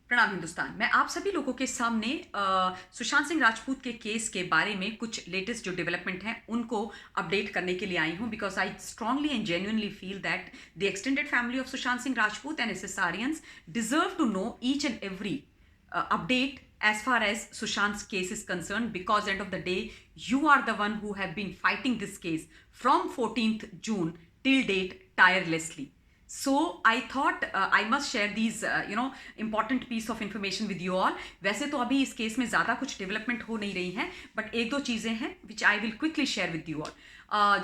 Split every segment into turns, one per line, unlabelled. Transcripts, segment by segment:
प्रणाम हिंदुस्तान। मैं आप सभी लोगों के सामने सुशांत सिंह राजपूत के केस के बारे में कुछ लेटेस्ट जो डेवलपमेंट हैं उनको अपडेट करने के लिए आई हूं, because I strongly and genuinely feel that the extended family of Sushant Singh Rajput and SSRians deserve to know each and every update as far as Sushant's case is concerned, because end of the day you are the one who have been fighting this case from 14th June till date tirelessly. So I thought I must share these important piece of information with you all. वैसे तो अभी इस case में ज़्यादा कुछ development हो नहीं रही हैं, बट एक दो चीज़ें हैं which I will quickly share with you all.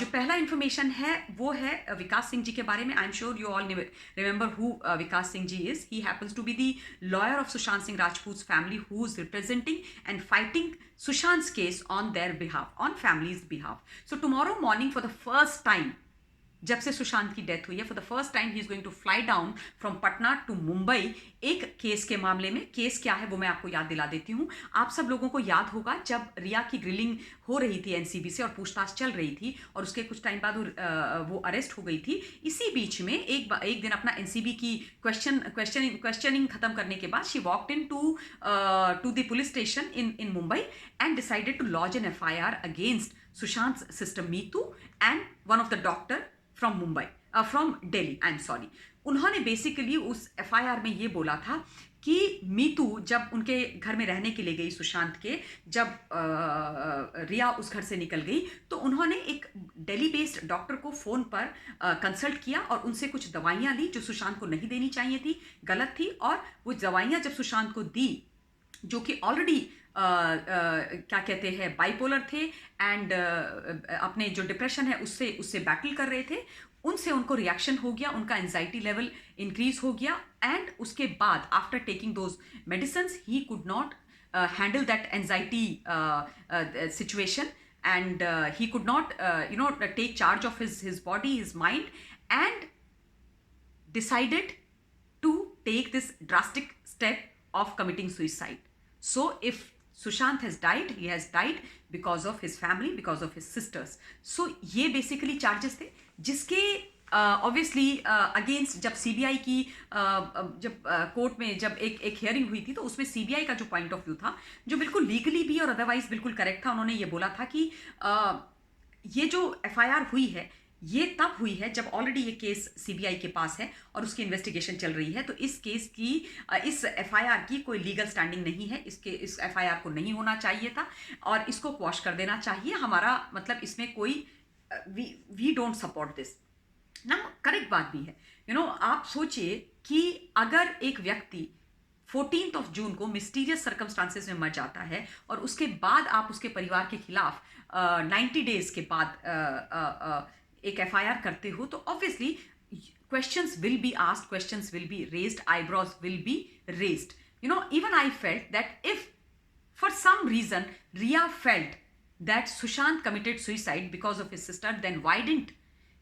जो पहला इन्फॉर्मेशन है वो है विकास सिंह जी के बारे में. I am sure you all remember who Vikas Singh ji is. He happens to be the lawyer of Sushant Singh Rajput family who is representing and fighting Sushant's case on their behalf, on family's behalf. So tomorrow morning, for the first time, जब से सुशांत की death हुई है, for the first time he is going to fly down from Patna to Mumbai एक case के मामले में. Case क्या है वो मैं आपको याद दिला देती हूँ. आप सब लोगों को याद होगा जब रिया की ग्रिलिंग हो रही थी एनसीबी से और पूछताछ चल रही थी और उसके कुछ टाइम बाद वो अरेस्ट हो गई थी. इसी बीच में एक दिन अपना एनसीबी की क्वेश्चनिंग खत्म करने के बाद she walked in to the police station in Mumbai and decided to launch an FIR against Sushant sister Meetu and one of the doctor from Mumbai, from Delhi, I am sorry. उन्होंने बेसिकली उस एफआईआर में ये बोला था कि मीतू जब उनके घर में रहने के लिए गई सुशांत के, जब रिया उस घर से निकल गई तो उन्होंने एक दिल्ली बेस्ड डॉक्टर को फ़ोन पर कंसल्ट किया और उनसे कुछ दवाइयाँ ली जो सुशांत को नहीं देनी चाहिए थी, गलत थी. और वो दवाइयाँ जब सुशांत को दी, जो कि ऑलरेडी क्या कहते हैं बाइपोलर थे एंड अपने जो डिप्रेशन है उससे बैटल कर रहे थे, उनसे उनको रिएक्शन हो गया, उनका एंजाइटी लेवल इंक्रीज हो गया एंड उसके बाद after taking those medicines he could not handle that anxiety situation and he could not take charge of his body, his mind, and decided to take this drastic step of committing suicide. So if Sushant has died, he has died because of his family, because of his sisters. So ये basically charges थे जिसके obviously against जब CBI की जब court में जब एक hearing हुई थी तो उसमें सीबीआई का जो पॉइंट ऑफ व्यू था, जो बिल्कुल लीगली भी और अदरवाइज बिल्कुल करेक्ट था, उन्होंने ये बोला था कि ये जो एफआईआर हुई है ये तब हुई है जब ऑलरेडी ये केस सीबीआई के पास है और उसकी इन्वेस्टिगेशन चल रही है. तो इस केस की इस एफआईआर की कोई लीगल स्टैंडिंग नहीं है. इस एफआईआर को नहीं होना चाहिए था और इसको क्वॉश कर देना चाहिए. हमारा मतलब इसमें कोई वी डोंट सपोर्ट दिस ना. करेक्ट बात भी है. आप सोचिए कि अगर एक व्यक्ति 14 जून को मिस्टीरियस सर्कमस्टांसेस में मर जाता है और उसके बाद आप उसके परिवार के खिलाफ 90 डेज के बाद एक एफआईआर करते हो, तो obviously questions will be asked, questions will be raised, eyebrows will be raised. Even I felt that if for some reason Riya felt that Sushant committed suicide because of his sister, then why didn't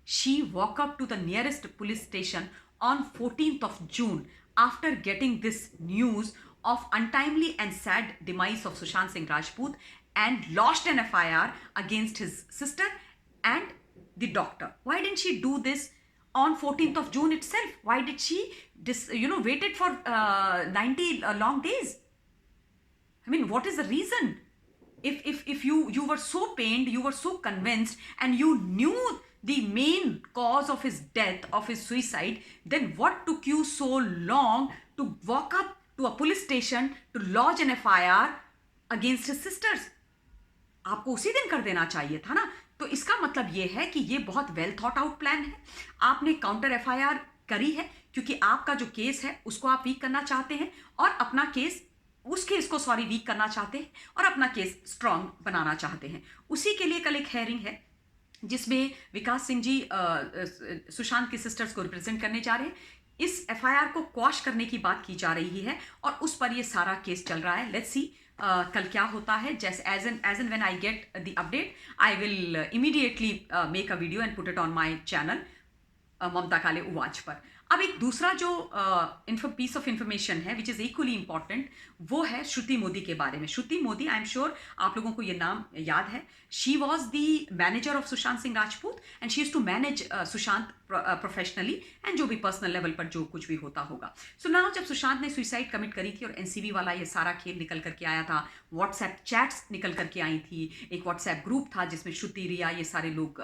she walk up to the nearest police station on 14th June after getting this news of untimely and sad demise of Sushant Singh Rajput and lodged an FIR against his sister and the doctor? Why didn't she do this on 14th June itself? Why did she waited for 90 long days? I mean, what is the reason? If you were so pained, you were so convinced, and you knew the main cause of his death, of his suicide, then what took you so long to walk up to a police station to lodge an FIR against his sisters? आपको उसी दिन कर देना चाहिए था ना. तो इसका मतलब ये है कि ये बहुत वेल थॉट आउट प्लान है. आपने काउंटर एफआईआर करी है क्योंकि आपका जो केस है उसको आप वीक करना चाहते हैं और अपना केस उस केस को वीक करना चाहते हैं और अपना केस स्ट्रांग बनाना चाहते हैं. उसी के लिए कल एक हेयरिंग है जिसमें विकास सिंह जी सुशांत की सिस्टर्स को रिप्रेजेंट करने जा रहे हैं. इस एफआईआर को क्वॉश करने की बात की जा रही है और उस पर ये सारा केस चल रहा है. लेट्स सी कल क्या होता है. जैसे as and when I get the update I will immediately make a video and put it on my channel Mamta Kale उवाच पर. अब एक दूसरा जो पीस ऑफ इंफॉर्मेशन है विच इज़ इक्वली इंपॉर्टेंट, वो है श्रुति मोदी के बारे में। Shruti Modi, I am sure आप लोगों को ये नाम याद है। She was the manager of Sushant Singh Rajput and she is to manage Sushant professionally and जो भी पर्सनल लेवल पर जो कुछ भी होता होगा। सो नाउ जब सुशांत ने सुसाइड कमिट करी थी और एनसीबी वाला ये सारा खेल निकल करके आया था, व्हाट्सएप चैट्स निकल करके आई थी, एक व्हाट्सएप ग्रुप था जिसमें श्रुति, रिया, ये सारे लोग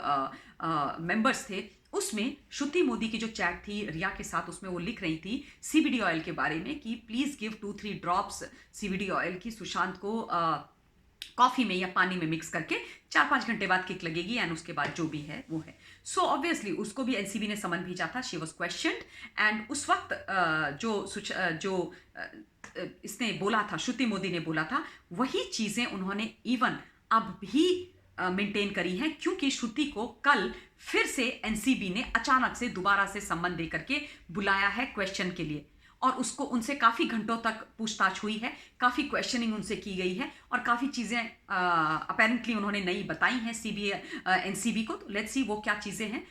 मेंबर्स थे। उसमें श्रुति मोदी की जो चैट थी रिया के साथ, उसमें वो लिख रही थी सीबीडी ऑयल के बारे में कि please give 2-3 drops CBD oil की सुशांत को कॉफी में या पानी में मिक्स करके 4-5 घंटे बाद किक लगेगी एंड उसके बाद जो भी है वो है। सो ऑब्वियसली उसको भी एनसीबी ने समन भेजा था, शी वॉज क्वेश्चनड एंड उस वक्त जो इसने बोला था, श्रुति मोदी ने बोला था, वही चीजें उन्होंने इवन अब भी मेंटेन करी हैं, क्योंकि श्रुति को कल फिर से एनसीबी ने अचानक से दोबारा से सम्मन दे करके बुलाया है क्वेश्चन के लिए और उसको उनसे काफी घंटों तक पूछताछ हुई है, काफी क्वेश्चनिंग उनसे की गई है और काफी चीजें अपेरेंटली उन्होंने नई बताई हैं एनसीबी को। तो लेट्स सी वो क्या चीजें हैं।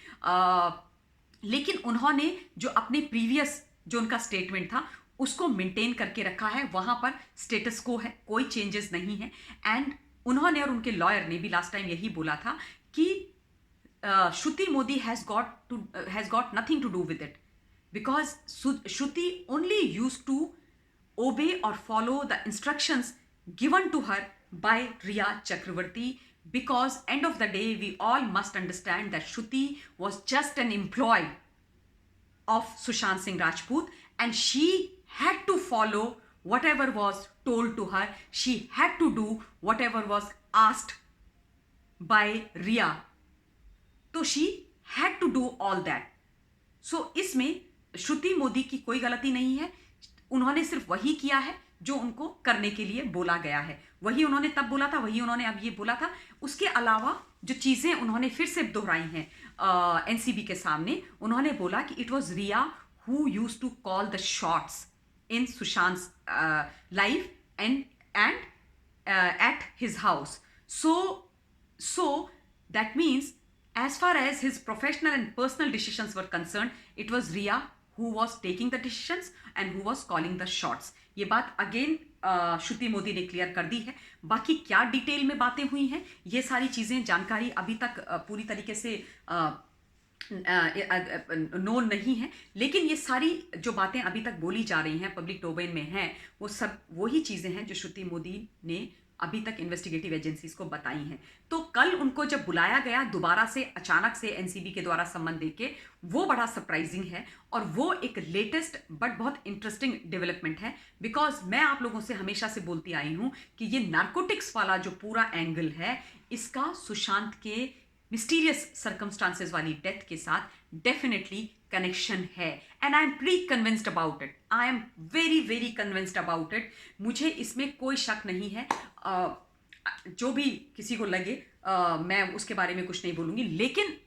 लेकिन उन्होंने जो अपने प्रीवियस जो उनका स्टेटमेंट था उसको मेंटेन करके रखा है, वहां पर स्टेटस को है, कोई चेंजेस नहीं है। एंड उन्होंने और उनके लॉयर ने भी लास्ट टाइम यही बोला था कि Shruti Modi has got nothing to do with it because Shruti only use to obey और follow the instructions given to her by Rhea Chakraborty, because end of the day we all must understand that Shruti was just an employee of Sushant Singh Rajput and she had to follow whatever was told to her. She had to do whatever was asked by Riya. So she had to do all that. So इसमें श्रुति मोदी की कोई गलती नहीं है, उन्होंने सिर्फ वही किया है जो उनको करने के लिए बोला गया है। वही उन्होंने तब बोला था, वही उन्होंने अब ये बोला था। उसके अलावा जो चीजें उन्होंने फिर से दोहराई हैं एनसीबी के सामने, उन्होंने बोला कि it was Riya who used to call the shots in Sushant life and at his house. So that means as far as his professional and personal decisions were concerned, it was Riya who was taking the decisions and who was calling the shots. ये बात again श्रुति मोदी ने clear कर दी है। बाकी क्या detail में बातें हुई हैं, ये सारी चीजें जानकारी अभी तक पूरी तरीके से नोन नहीं है, लेकिन ये सारी जो बातें अभी तक बोली जा रही हैं, पब्लिक डोमेन में हैं, वो सब वही चीजें हैं जो श्रुति मोदी ने अभी तक इन्वेस्टिगेटिव एजेंसीज को बताई हैं। तो कल उनको जब बुलाया गया दोबारा से अचानक से एनसीबी के द्वारा सम्मन देके, वो बड़ा सरप्राइजिंग है और वो एक लेटेस्ट बट बहुत इंटरेस्टिंग डेवलपमेंट है। बिकॉज मैं आप लोगों से हमेशा से बोलती आई हूं कि ये नार्कोटिक्स वाला जो पूरा एंगल है, इसका सुशांत के मिस्टीरियस सर्कमस्टांसेस वाली डेथ के साथ डेफिनेटली कनेक्शन है and I am pre convinced about it. I am very very convinced about it. मुझे इसमें कोई शक नहीं है। जो भी किसी को लगे मैं उसके बारे में कुछ नहीं बोलूंगी, लेकिन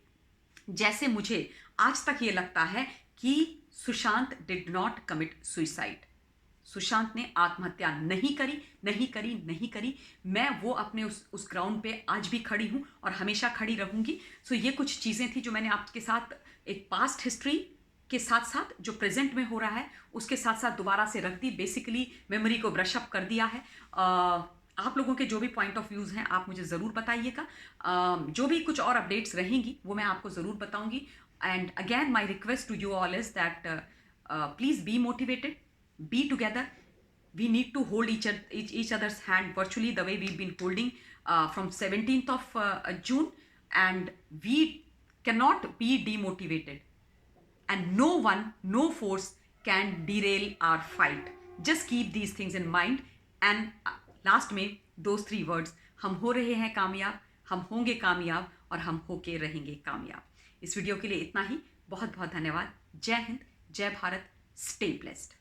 जैसे मुझे आज तक ये लगता है कि Sushant did not commit suicide, Sushant ने आत्महत्या नहीं करी। मैं वो अपने उस ग्राउंड पे आज भी खड़ी हूं और हमेशा खड़ी रहूंगी। सो ये कुछ चीजें थी जो मैंने आपके साथ एक पास्ट हिस्ट्री के साथ साथ जो प्रेजेंट में हो रहा है उसके साथ साथ दोबारा से रख दी, बेसिकली मेमोरी को ब्रश अप कर दिया है। आप लोगों के जो भी पॉइंट ऑफ व्यूज हैं आप मुझे ज़रूर बताइएगा। जो भी कुछ और अपडेट्स रहेंगी वो मैं आपको ज़रूर बताऊंगी। And again my request to you all is that please be motivated, be together. We need to hold each other's hand virtually the way we've been holding from 17th of June, and we cannot be demotivated, and no one, no force can derail our fight. Just keep these things in mind, and last में those 3 words, हम हो रहे हैं कामयाब, हम होंगे कामयाब और हम होके रहेंगे कामयाब। इस वीडियो के लिए इतना ही। बहुत बहुत धन्यवाद। जय हिंद, जय भारत, stay blessed.